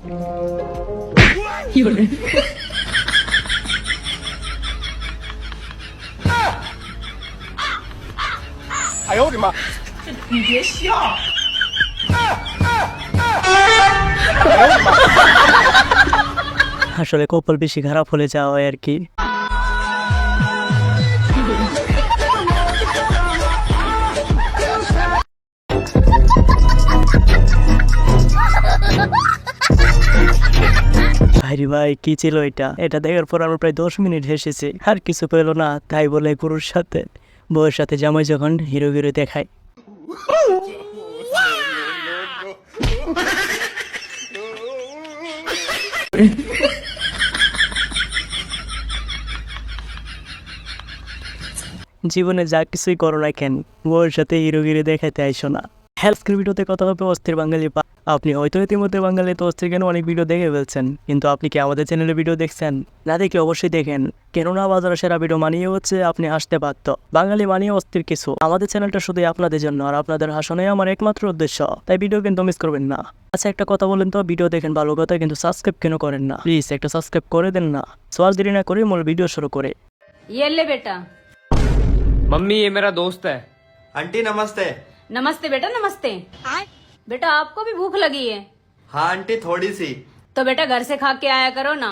哎呦我的妈！你别笑。আসলে কপাল বেশি খারাপ হলে যাওয়া হয় আর কি। ভাইরে ভাই কি ছিল এটা? এটা দেখার পর আমরা প্রায় 10 মিনিট হেসেছি, আর কিছু পেলো না। তাই বলে গুরুর সাথে বউয়ের সাথে জামাই যখন হিরো হিরো দেখায়। জীবনে যা কিছুই করো না কেন, বউয়ের সাথে হিরোগিরি দেখাইতে আইসো না। হেলথকের ভিডিওতে কথা হবে অস্থির বাঙালি। আপনি হয়তো ইতিমধ্যে বাঙালি তো অস্থির কেন অনেক ভিডিও দেখে ফেলছেন, কিন্তু আপনি কি আমাদের চ্যানেলে ভিডিও দেখছেন? না দেখলে অবশ্যই দেখেন, কেননা বাজারে সেরা ভিডিও মানিয়ে হচ্ছে আপনি হাসতে পারত। বাঙালি মানিয়ে অস্থির কিছু। আমাদের চ্যানেলটা শুধু আপনাদের জন্য, আর আপনাদের হাসানোই আমার একমাত্র উদ্দেশ্য। তাই ভিডিও কিন্তু মিস করবেন না। আচ্ছা একটা কথা বলেন তো, ভিডিও দেখেন ভালো কথা, কিন্তু সাবস্ক্রাইব কেন করেন না? প্লিজ একটা সাবস্ক্রাইব করে দেন না। সওয়াল দেরি না করে মূল ভিডিও শুরু করে। ये ले बेटा। मम्मी ये मेरा दोस्त है। आंटी नमस्ते। नमस्ते बेटा नमस्ते। बेटा आपको भी भूख लगी है? हाँ आंटी थोड़ी सी। तो बेटा घर से खा के आया करो ना।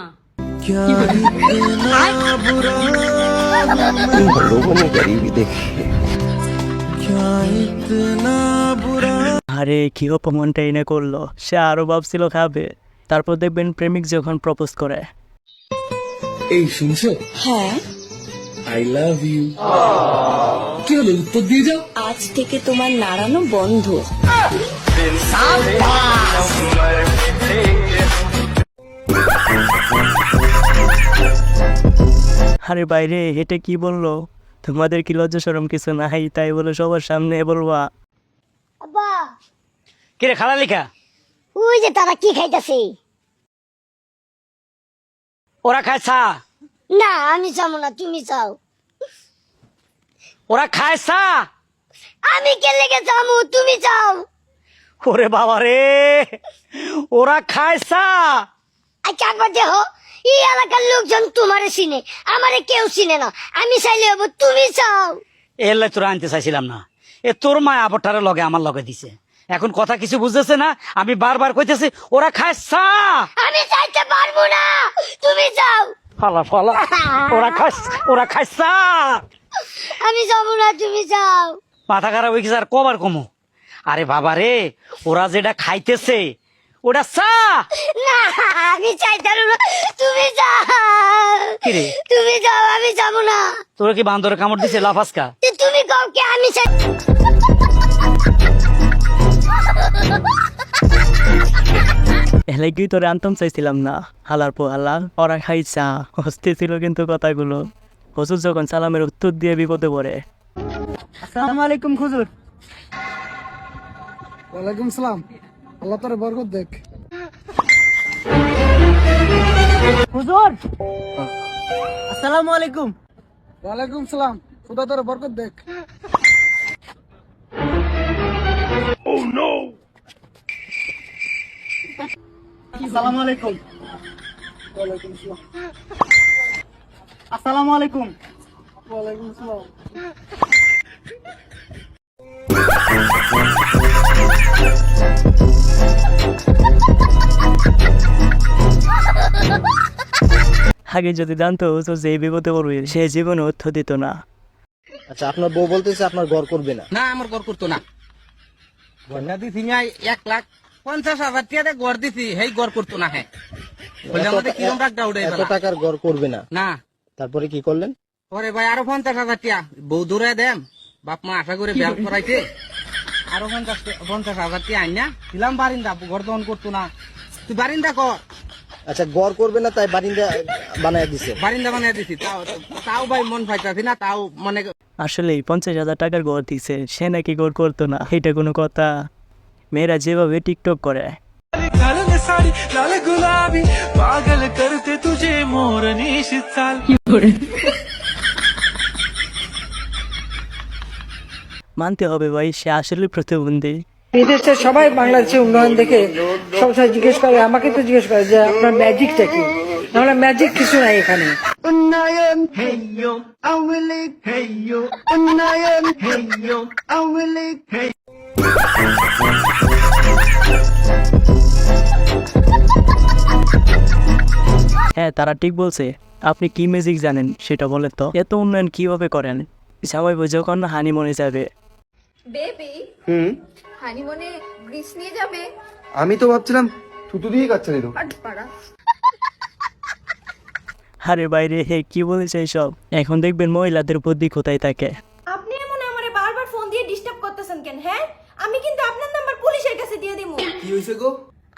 लोगों ने गरीबी देखी है। আরে কি অপমানটা এনে করলো। সে আরো ভাবছিল খাবে, তারপর দেখবেন প্রেমিক যখন প্রপোজ করে। এই শুনছো? হ্যাঁ। I love you. কি হলো, উত্তর দিয়ে যাও। আজ থেকে তোমার নাড়ানো বন্ধ। আরে বাইরে হেঁটে কি বললো? তোমাদের কি লজ্জা শরম কিছু নাই? তাই বলে সবার সামনে বলবা? আব্বা কিরে খালা লিখা? ওই যে তারা কি খাইতেছে? ওরা খায় চা। না আমি চাবো না, তুমি চাও। ওরা খায় চা। আমি কে লেগে চাবো, তুমি চাও। ওরে বাবা রে, ওরা খায় চা। আচ্ছা একবার দেখো, এই এলাকার লোকজন তোমারে চিনে, আমারে কেউ চিনে না। আমি চাইলে হবো, তুমি চাও। এলে তোরা আনতে চাইছিলাম না। এ তোর মা আবরটারে লগে আমার লগে দিছে। এখন কথা কিছু বুঝতেছে না। আমি বারবার কইতেছি ওরা খায় চা। আমি চাইতে পারবো না, তুমি চাও। ফালা ফালা, ওরা খায় চা। আমি যাবো না, তুমি যাও। মাথা খারাপ হয়ে গেছে আর কবার কমো। আরে বাবা রে, ওরা যেটা খাইতেছে ওটা চা। না আমি চাইতে পারবো না, তুমি যাও। কিরে তুমি যাও, আমি যাবো না। তোরা কি বান্দরে কামড় দিছে লাফাসকা? তুমি কও কি আমি চাই? এলে কি তোরে আনতাম চাইছিলাম না। হালার পো হালা, ওরা খাই চা। হস্তে ছিল কিন্তু কথাগুলো। হুজুর যখন সালামের উত্তর দিয়ে বিপদে পড়ে। আসসালামু আলাইকুম হুজুর। ওয়ালাইকুম সালাম। আল্লাহ তোর বরকত দেখ। হুজুর আসসালামু আলাইকুম। ওয়ালাইকুম সালাম। খোদা তোর বরকত দেখ। Oh no! আসসালামু আলাইকুম। ওয়ালাইকুম সালাম। আসসালামু আলাইকুম। ওয়ালাইকুম সালাম। আগে যদি জানতো হুজুর যে বিপদে পড়বে, সে জীবনে অর্থ দিত না। আচ্ছা আপনার বউ বলতেছে আপনার ঘর করবে না। না আমার গড় করতো না। গড়না দিছি নাই 1,50,000 টাকা গড় দিছি, হেই গড় করতো না। হ্যাঁ বলে আমাদের কিরম রাগটা উড়ে এত টাকার ঘর করবে না। না তারপরে কি করলেন? পরে ভাই আরো 50,000 টাকা বউ দূরে দেম, বাপ মা আশা করে বিয়া করাইছে। আরো 50,000 টাকা আইনা দিলাম বারিন্দা, ঘর দহন করতো না। তুই বারিন্দা কর। আচ্ছা ঘর করবে না তাই বারিন্দা বানায় দিছে। বারিন্দা বানিয়ে দিছি, তাও ভাই মন পাইতাছি না। তাও মানে আসলে 50,000 টাকার গড় দিছে, সে নাকি গড় করতো না, এটা কোনো কথা? মেয়েরা যেভাবে টিকটক করে, মানতে হবে ভাই সে আসলে প্রতিবন্ধী। বিদেশের সবাই বাংলাদেশের উন্নয়ন দেখে সবসময় জিজ্ঞেস করে, আমাকে তো জিজ্ঞেস করে যে আপনার ম্যাজিকটা কি। নাহলে ম্যাজিক কিছু নাই এখানে। উন্নয়ন আওয়ামী লীগ, উন্নয়ন আওয়ামী লীগ। হ্যাঁ, তারা ঠিক বলছে। আপনি কি ম্যাজিক জানেন সেটা বলেন তো। এত উন্নয়ন কিভাবে করেন? সবাই যখন হানিমুনে যাবে। বেবি হানিমুনে গ্রিস নিয়ে যাবে? আমি তো ভাবছিলাম থুতু দিয়ে কাচ্চা দিল। আরে বাইরে হে কি বলেছে সব। এখন দেখবেন মহিলাদের বুদ্ধি কোথায় থাকে। আপনি এমন আমারে বারবার ফোন দিয়ে ডিস্টার্ব করতেছেন কেন? হ্যাঁ, আমি কিন্তু আপনার নাম্বার পুলিশের কাছে দিয়ে দিমু। কি হয়েছে গো?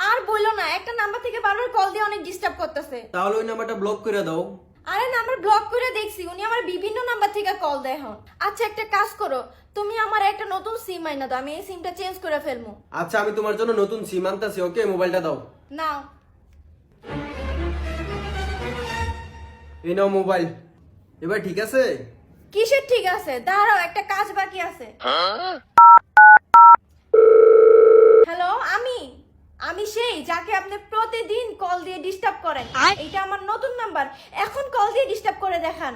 আর বললো না, একটা নাম্বার থেকে বারবার কল দিয়ে অনেক ডিস্টার্ব করতেছে। তাহলে ওই নাম্বারটা ব্লক করে দাও। আরে নাম্বার ব্লক করে দেখছি, উনি আমার বিভিন্ন নাম্বার থেকে কল দেয় হন। আচ্ছা একটা কাজ করো, তুমি আমার একটা নতুন সিম আইনা দাও, আমি এই সিমটা চেঞ্জ করে ফেলবো। আচ্ছা আমি তোমার জন্য নতুন সিম আনতাছি, ওকে? মোবাইলটা দাও। নাও। এই নাও মোবাইল। এবার ঠিক আছে? কিসের ঠিক আছে? দাঁড়াও, একটা কাজ বাকি আছে। হ্যালো, আমি সেই যাকে আপনি প্রতিদিন কল দিয়ে ডিস্টার্ব করেন। এটা আমার নতুন নাম্বার, এখন কল দিয়ে ডিস্টার্ব করে দেখান।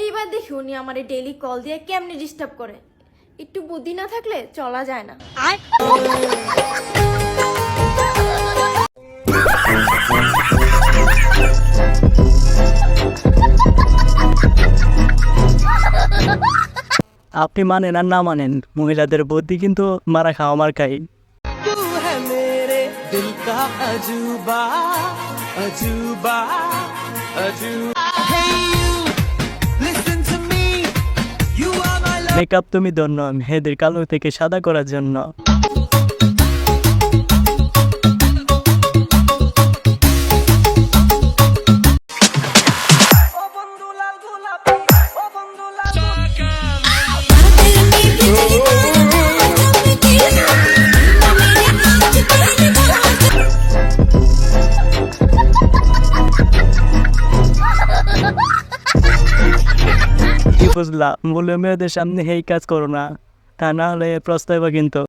এইবার দেখি উনি আমারে ডেইলি কল দিয়ে কেমনে ডিস্টার্ব করে। একটু বুদ্ধি না থাকলে চলা যায় না। আপনি মানেন আর না মানেন, মহিলাদের বুদ্ধি কিন্তু মারা খাওয়া মার খাই। মেকআপ তুমি ধন্য মেয়েদের কালো থেকে সাদা করার জন্য। কি বুঝলা? বলে মেয়েদের সামনে এই কাজ করো না, তা না হলে প্রস্তাব কিন্তু।